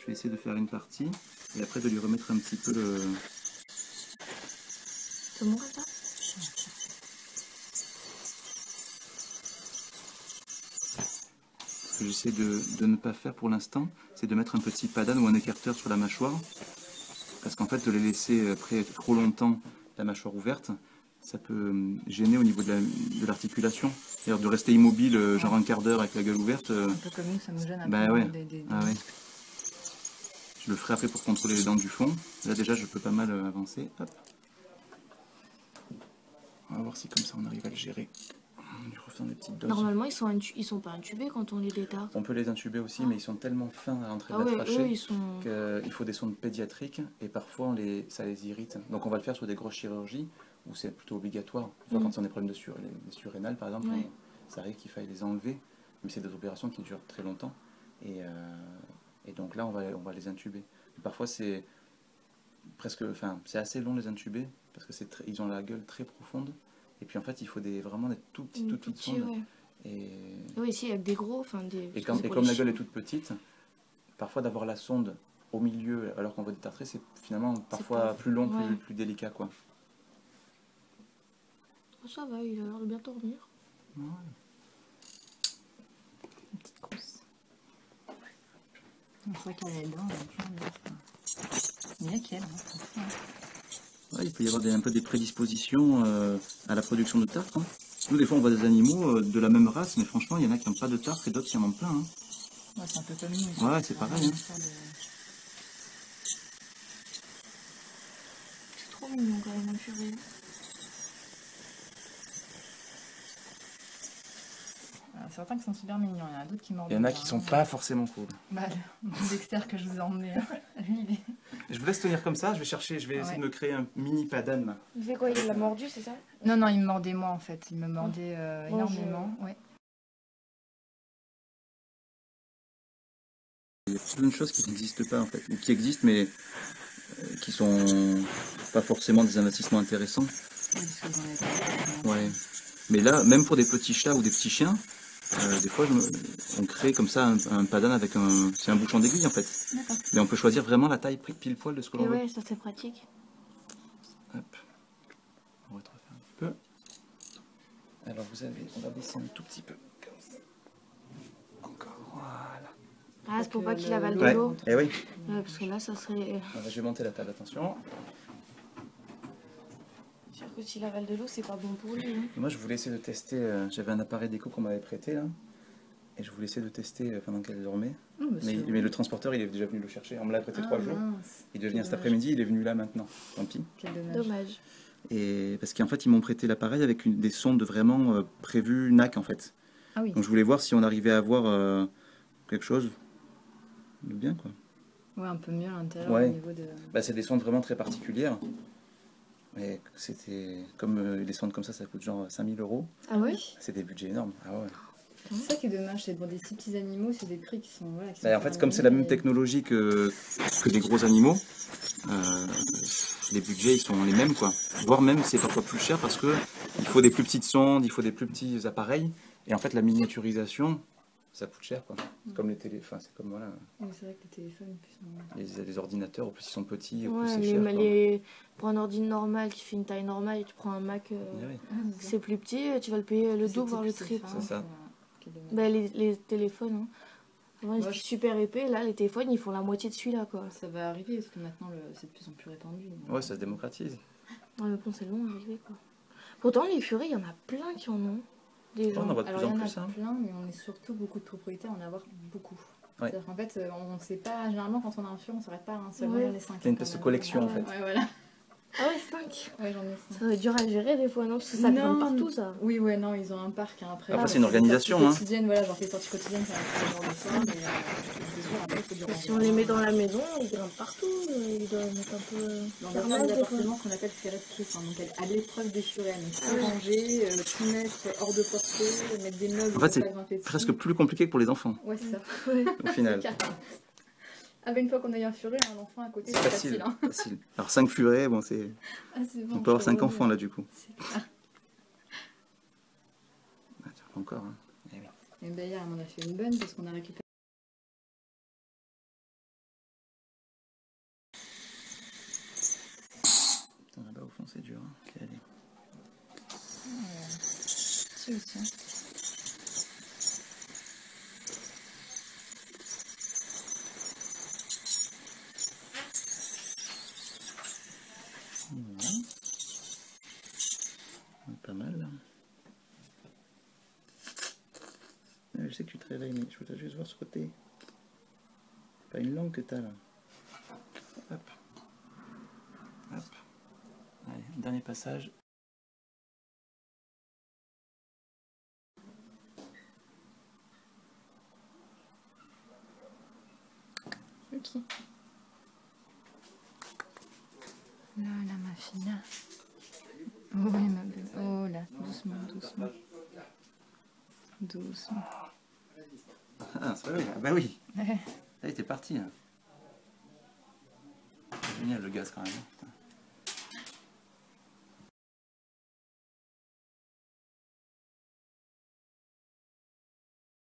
Je vais essayer de faire une partie et après de lui remettre un petit peu le... C'est bon comme ça? Ce que j'essaie de ne pas faire pour l'instant, c'est de mettre un petit padan ou un écarteur sur la mâchoire. Parce qu'en fait, de les laisser après trop longtemps la mâchoire ouverte, ça peut gêner au niveau de l'articulation. C'est-à-dire de rester immobile, genre un quart d'heure avec la gueule ouverte. Un peu comme nous, ça nous gêne un Bah peu. ouais. Ah ouais. Je le ferai après pour contrôler les dents du fond. Là déjà, je peux pas mal avancer. Hop. On va voir si comme ça on arrive à le gérer. On lui refait des petites doses. Normalement, ils sont pas intubés quand on les détarde. On peut les intuber aussi, mais ils sont tellement fins à l'entrée de la ouais, trachée sont... qu'il faut des sondes pédiatriques et parfois ça les irrite. Donc on va le faire sur des grosses chirurgies où c'est plutôt obligatoire. Quand on a des problèmes de surrénal par exemple, ça arrive qu'il faille les enlever, mais c'est des opérations qui durent très longtemps. Et donc là, on va les intuber. Et parfois c'est c'est assez long les intuber parce que ils ont la gueule très profonde. Et puis en fait, il faut vraiment des tout petites sondes. Ouais. Et... Oui, ici, avec des gros... Et comme la gueule est toute petite, parfois d'avoir la sonde au milieu alors qu'on va détartrer, c'est finalement parfois plus long, plus délicat, quoi. Oh, ça va, il a l'air de bientôt revenir. Ouais. Une petite grosse. C'est vrai qu'elle a les dents, il y a qu'elle, hein. Ouais, il peut y avoir un peu des prédispositions à la production de tartre. Hein. Nous, des fois, on voit des animaux de la même race, mais franchement, il y en a qui n'ont pas de tartre et d'autres qui en ont plein. Hein. Ouais, c'est un peu comme nous. Ouais, c'est pareil. Hein. C'est trop mignon quand même, un furet. Certains qui sont super mignons, il y en a d'autres qui mordent. Il y en a qui sont pas forcément cool. Bah, le Dexter que je vous ai emmené, lui, il est... Je vous laisse tenir comme ça, je vais essayer de me créer un mini padan. Il fait quoi? Il l'a mordu, c'est ça? Non, il me mordait moi en fait, il me mordait énormément. Ouais. Il y a plein de choses qui n'existent pas en fait, ou qui existent mais qui sont pas forcément des investissements intéressants. Ouais. Mais là, même pour des petits chats ou des petits chiens, des fois on crée comme ça un padan avec c'est un bouchon d'aiguille en fait. Mais on peut choisir vraiment la taille pile poil de ce que l'on veut. Ouais, ça c'est pratique. Hop. On va refaire un petit peu. Alors on va baisser un tout petit peu. Comme ça. Encore, voilà. Ah, c'est pour pas qu'il avale de l'eau. Eh oui. Parce que là, ça serait... Je vais monter la table, attention. Sûr que s'il avale de l'eau, c'est pas bon pour lui. Hein. Moi, je voulais essayer de tester. J'avais un appareil d'écho qu'on m'avait prêté là. Et je voulais essayer de tester pendant qu'elle dormait. Mais le transporteur, il est déjà venu le chercher. On me l'a prêté 3 jours. Il devait venir cet après-midi, il est venu là maintenant. Tant pis. Quel dommage. Et parce qu'en fait, ils m'ont prêté l'appareil avec des sondes vraiment prévues NAC en fait. Ah oui. Donc je voulais voir si on arrivait à avoir quelque chose de bien quoi. Ouais, un peu mieux à l'intérieur au niveau de... Bah, c'est des sondes vraiment très particulières. Mais c'était comme les sondes comme ça coûte genre 5000 €. Ah ouais? C'est des budgets énormes. Ah ouais. C'est ça qui est dommage, c'est pour des si petits animaux, c'est des prix qui sont... Voilà, en fait, comme c'est la même technologie que des gros animaux, les budgets ils sont les mêmes quoi. Voire même c'est parfois plus cher parce que il faut des plus petites sondes, il faut des plus petits appareils. Et en fait la miniaturisation, ça coûte cher quoi. Comme les téléphones, c'est comme voilà. Oui, c'est vrai que les téléphones... Les ordinateurs, au plus ils sont petits, au ouais, plus c'est cher. Pour un ordi normal qui fait une taille normale et tu prends un Mac, c'est plus petit, tu vas le payer le double voire le triple. C'est ça. Bah, les téléphones, hein. Avant, ils étaient super épais, là les téléphones ils font la moitié de celui-là quoi. Ça va arriver parce que maintenant c'est de plus en plus répandu. Ouais, ça se démocratise. Ouais, mais bon, c'est long à arriver quoi. Pourtant, les furets, il y en a plein qui en ont. Des gens. On en voit de plus en plus. Il y en a plein, mais on est surtout beaucoup de propriétaires à en avoir beaucoup. Ouais. C'est-à-dire qu'en fait, on ne sait pas, généralement quand on a un furet, on ne s'arrête pas à un seul, ouais. on est 5. C'est une espèce de collection en fait. Ouais, voilà. Ah ouais, 5. Ouais, j'en ai 5. Ça va être dur à gérer des fois, non? Parce que ça grimpe partout, ça. Oui, ouais, non, ils ont un parc. Hein, après c'est une organisation. Hein. Voilà, genre les sorties quotidiennes, ça va être le genre de fois, mais c'est sûr, après, il faut du si on les met dans la maison, ils grimpent partout. Ils doivent mettre un peu... On va faire des appartements qu'on appelle ferrets de pièces, hein, donc à l'épreuve des furets. Donc tout ranger, tout mettre hors de portée, mettre des meubles. En fait, c'est presque plus compliqué que pour les enfants. Ouais, c'est ça. Au final. Ah ben une fois qu'on a eu un furet, un enfant à côté, c'est facile. Hein. Facile. Alors 5 furets, bon c'est... bon, on peut avoir 5 enfants là du coup. Encore. Hein. Et ben hier, on en a fait une bonne parce qu'on a récupéré dessus aussi. Hein. Voilà. Pas mal là. Je sais que tu te réveilles, mais je voudrais juste voir ce côté. Pas une langue que t'as là. Hop. Hop. Allez, dernier passage. Ok. Là, ma fille. Oh oui, ma belle. Oh là, doucement, doucement. Doucement. Ah, c'est vrai, ah bah oui. Là, il était parti. Hein. Génial le gaz quand même.